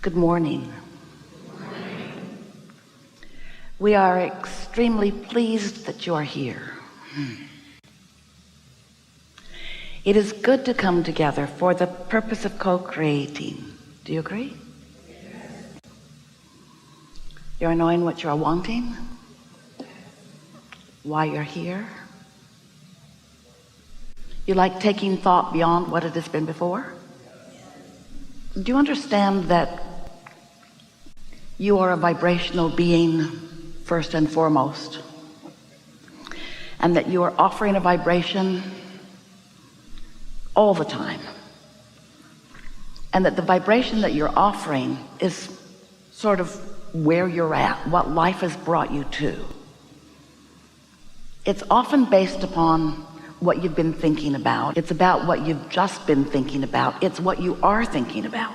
Good morning. We are extremely pleased that you are here. It is good to come together for the purpose of co-creating. Do you agree? Yes. You're knowing what you're wanting, why you're here. You like taking thought beyond what it has been before? Do you understand that you are a vibrational being first and foremost, and that you are offering a vibration all the time, and that the vibration that you're offering is sort of where you're at, what life has brought you to? It's often based upon what you've been thinking about. It's about what you've just been thinking about. It's what you are thinking about.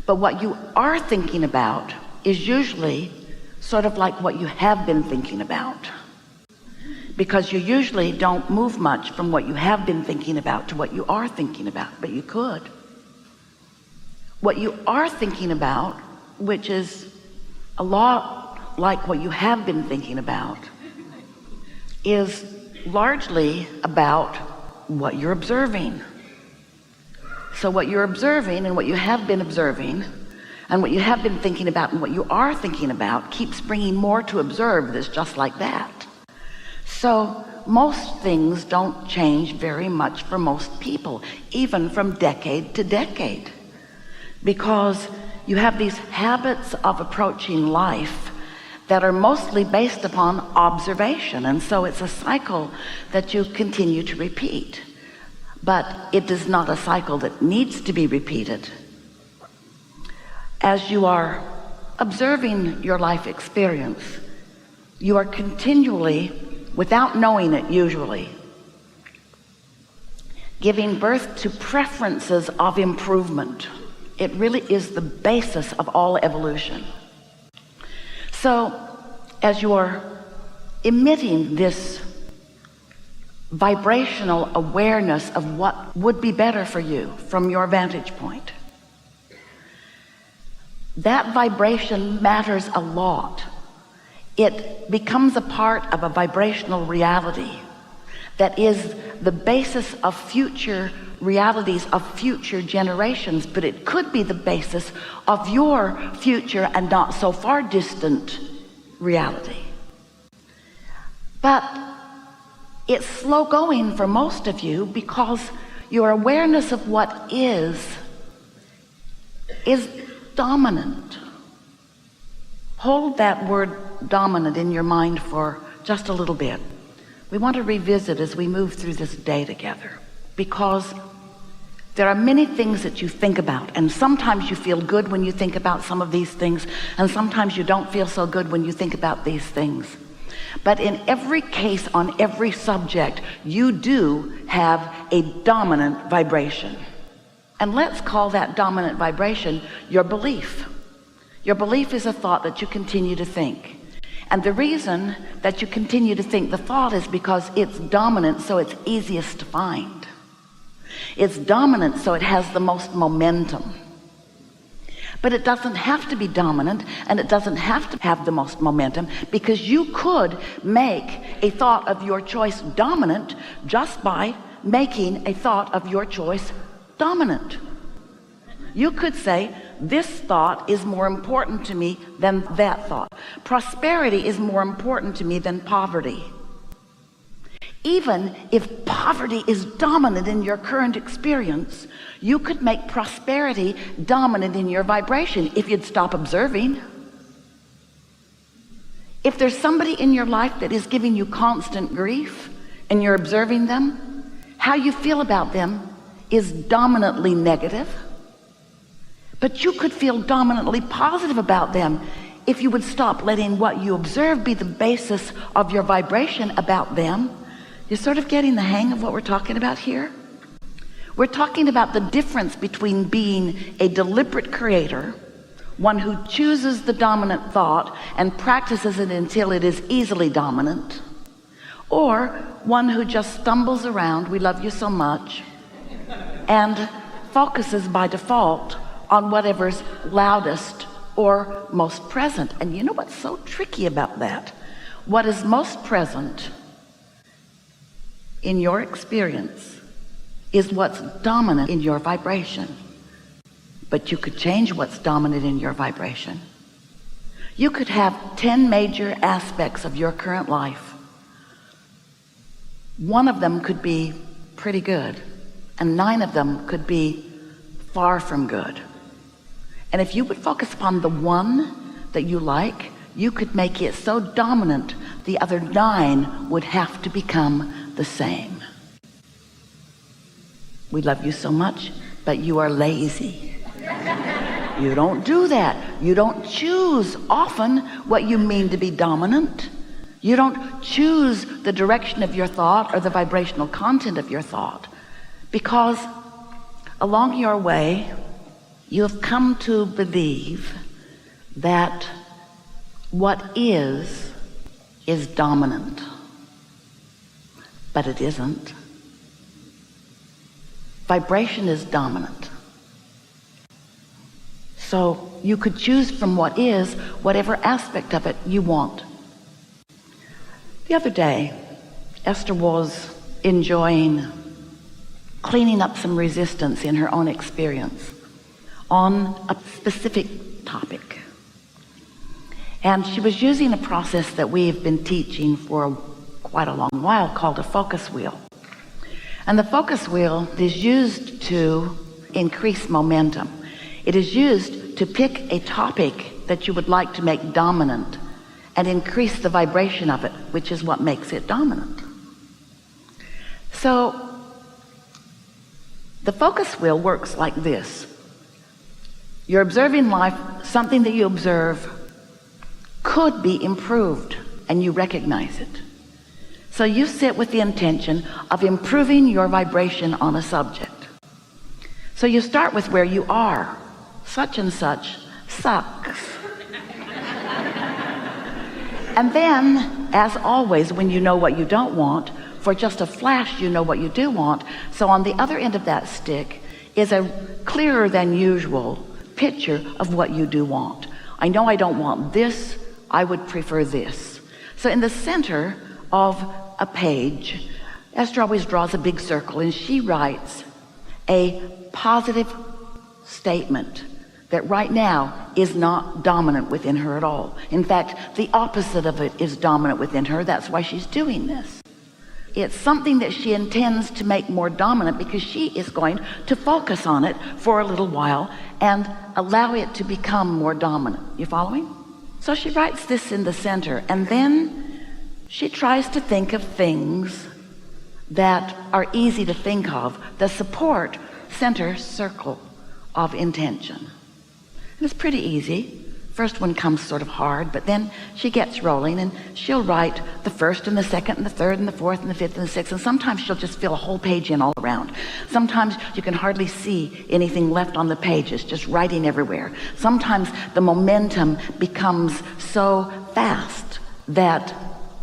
But what you are thinking about is usually sort of like what you have been thinking about, because you usually don't move much from what you have been thinking about to what you are thinking about, but you could. What you are thinking about, which is a lot like what you have been thinking about, is largely about what you're observing. So what you're observing and what you have been observing and what you have been thinking about and what you are thinking about keeps bringing more to observe that's just like that. So most things don't change very much for most people, even from decade to decade, because you have these habits of approaching life that are mostly based upon observation, and so it's a cycle that you continue to repeat. But it is not a cycle that needs to be repeated. As you are observing your life experience, you are continually, without knowing it usually, giving birth to preferences of improvement. It really is the basis of all evolution. So as you are emitting this vibrational awareness of what would be better for you from your vantage point, that vibration matters a lot. It becomes a part of a vibrational reality that is the basis of future realities of future generations, but it could be the basis of your future and not so far distant reality. But it's slow going for most of you because your awareness of what is dominant. Hold that word dominant in your mind for just a little bit. We want to revisit as we move through this day together, because there are many things that you think about, and sometimes you feel good when you think about some of these things, and sometimes you don't feel so good when you think about these things. But in every case, on every subject, you do have a dominant vibration. And let's call that dominant vibration your belief. Your belief is a thought that you continue to think. And the reason that you continue to think the thought is because it's dominant, so it's easiest to find. It's dominant, so it has the most momentum. But it doesn't have to be dominant, and it doesn't have to have the most momentum, because you could make a thought of your choice dominant just by making a thought of your choice dominant. You could say, this thought is more important to me than that thought. Prosperity is more important to me than poverty. Even if poverty is dominant in your current experience, you could make prosperity dominant in your vibration if you'd stop observing. If there's somebody in your life that is giving you constant grief and you're observing them, how you feel about them is dominantly negative. But you could feel dominantly positive about them if you would stop letting what you observe be the basis of your vibration about them. You're sort of getting the hang of what we're talking about here. We're talking about the difference between being a deliberate creator, one who chooses the dominant thought and practices it until it is easily dominant, or one who just stumbles around, we love you so much, and focuses by default on whatever's loudest or most present. And you know what's so tricky about that? What is most present in your experience is what's dominant in your vibration. But you could change what's dominant in your vibration. You could have 10 major aspects of your current life. One of them could be pretty good, and 9 of them could be far from good. And if you would focus upon the one that you like, you could make it so dominant the other 9 would have to become the same. We love you so much, but you are lazy. You don't do that. You don't choose often what you mean to be dominant. You don't choose the direction of your thought or the vibrational content of your thought, because along your way you have come to believe that what is dominant, but it isn't. Vibration is dominant. So you could choose from what is, whatever aspect of it you want. The other day, Esther was enjoying cleaning up some resistance in her own experience on a specific topic. And she was using a process that we've been teaching for quite a long while called a focus wheel. And the focus wheel is used to increase momentum. It is used to pick a topic that you would like to make dominant and increase the vibration of it, which is what makes it dominant. So the focus wheel works like this. You're observing life, something that you observe could be improved, and you recognize it. So you sit with the intention of improving your vibration on a subject. So you start with where you are. Such and such sucks. And then, as always, when you know what you don't want, for just a flash you know what you do want. So on the other end of that stick is a clearer than usual picture of what you do want. I know I don't want this, I would prefer this. So in the center of a page, Esther always draws a big circle, and she writes a positive statement that right now is not dominant within her at all. In fact, the opposite of it is dominant within her. That's why she's doing this. It's something that she intends to make more dominant because she is going to focus on it for a little while and allow it to become more dominant. You following? So she writes this in the center, and then she tries to think of things that are easy to think of, the support center circle of intention. And it's pretty easy. First one comes sort of hard, but then she gets rolling, and she'll write the first and the second and the third and the fourth and the fifth and the sixth, and sometimes she'll just fill a whole page in all around. Sometimes you can hardly see anything left on the pages, just writing everywhere. Sometimes the momentum becomes so fast that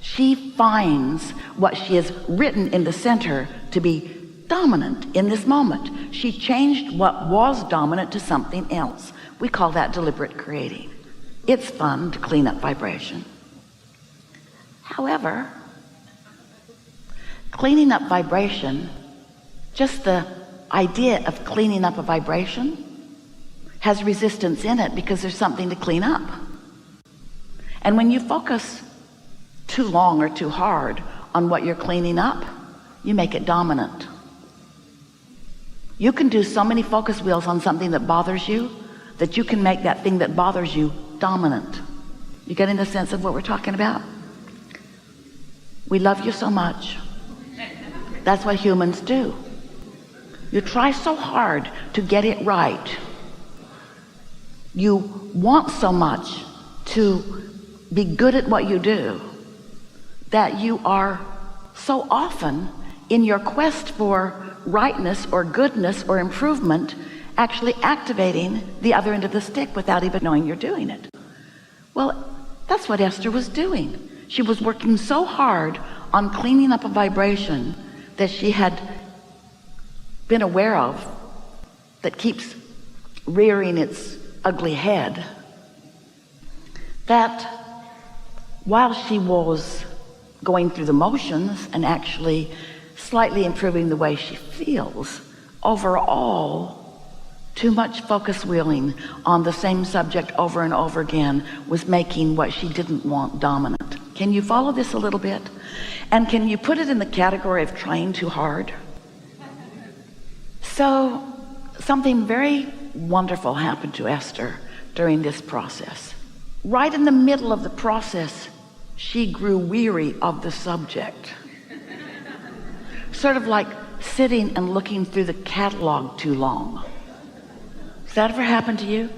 she finds what she has written in the center to be dominant in this moment. She changed what was dominant to something else. We call that deliberate creating. It's fun to clean up vibration. However, cleaning up vibration, just the idea of cleaning up a vibration has resistance in it because there's something to clean up. And when you focus too long or too hard on what you're cleaning up, you make it dominant. You can do so many focus wheels on something that bothers you that you can make that thing that bothers you dominant. You getting the sense of what we're talking about? We love you so much. That's what humans do. You try so hard to get it right. You want so much to be good at what you do that you are so often in your quest for rightness or goodness or improvement actually activating the other end of the stick without even knowing you're doing it. Well, that's what Esther was doing. She was working so hard on cleaning up a vibration that she had been aware of that keeps rearing its ugly head, that while she was going through the motions and actually slightly improving the way she feels, overall, too much focus wheeling on the same subject over and over again was making what she didn't want dominant. Can you follow this a little bit? And can you put it in the category of trying too hard? So something very wonderful happened to Esther during this process. Right in the middle of the process, she grew weary of the subject. Sort of like sitting and looking through the catalog too long. Has that ever happened to you?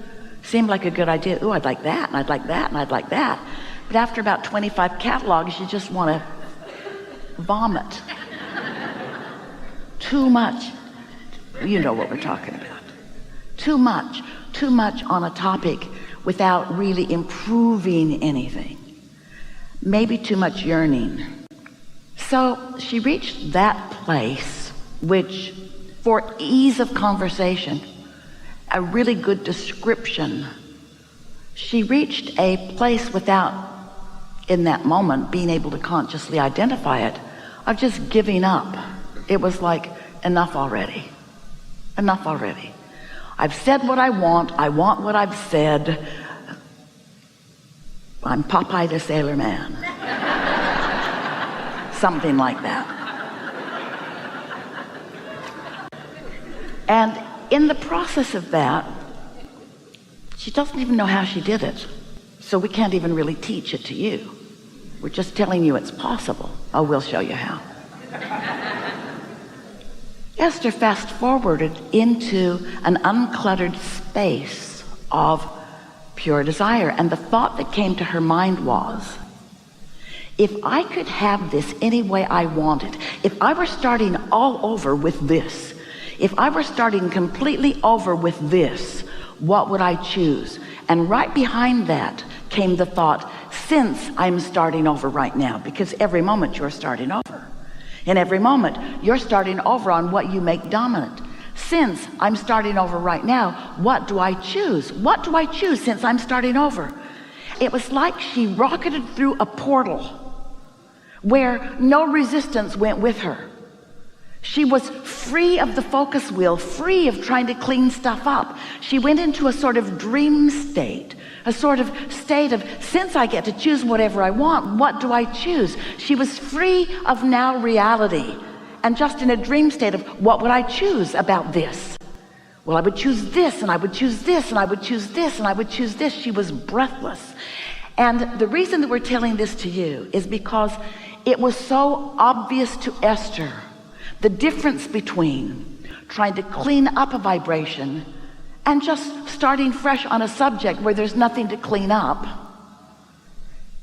Seemed like a good idea. Ooh, I'd like that, and I'd like that, and I'd like that. But after about 25 catalogs, you just want to vomit. Too much. You know what we're talking about. Too much on a topic without really improving anything. Maybe too much yearning. So she reached that place, which for ease of conversation, a really good description, she reached a place without, in that moment, being able to consciously identify it, of just giving up. It was like, enough already. Enough already. I've said what I want what I've said. I'm Popeye the Sailor Man. Something like that. And in the process of that, she doesn't even know how she did it. So we can't even really teach it to you. We're just telling you it's possible. Oh, we'll show you how. Esther fast forwarded into an uncluttered space of pure desire. And the thought that came to her mind was, if I could have this any way I wanted, if I were starting all over with this, if I were starting completely over with this, what would I choose? And right behind that came the thought, since I'm starting over right now, because every moment you're starting over. In every moment, you're starting over on what you make dominant. Since I'm starting over right now, what do I choose? What do I choose since I'm starting over? It was like she rocketed through a portal where no resistance went with her. She was free of the focus wheel, free of trying to clean stuff up. She went into a sort of dream state, a sort of state of, since I get to choose whatever I want, what do I choose? She was free of now reality and just in a dream state of, what would I choose about this? Well, I would choose this, and I would choose this, and I would choose this, and I would choose this. She was breathless. And the reason that we're telling this to you is because it was so obvious to Esther, the difference between trying to clean up a vibration and just starting fresh on a subject where there's nothing to clean up,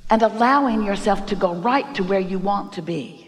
and allowing yourself to go right to where you want to be.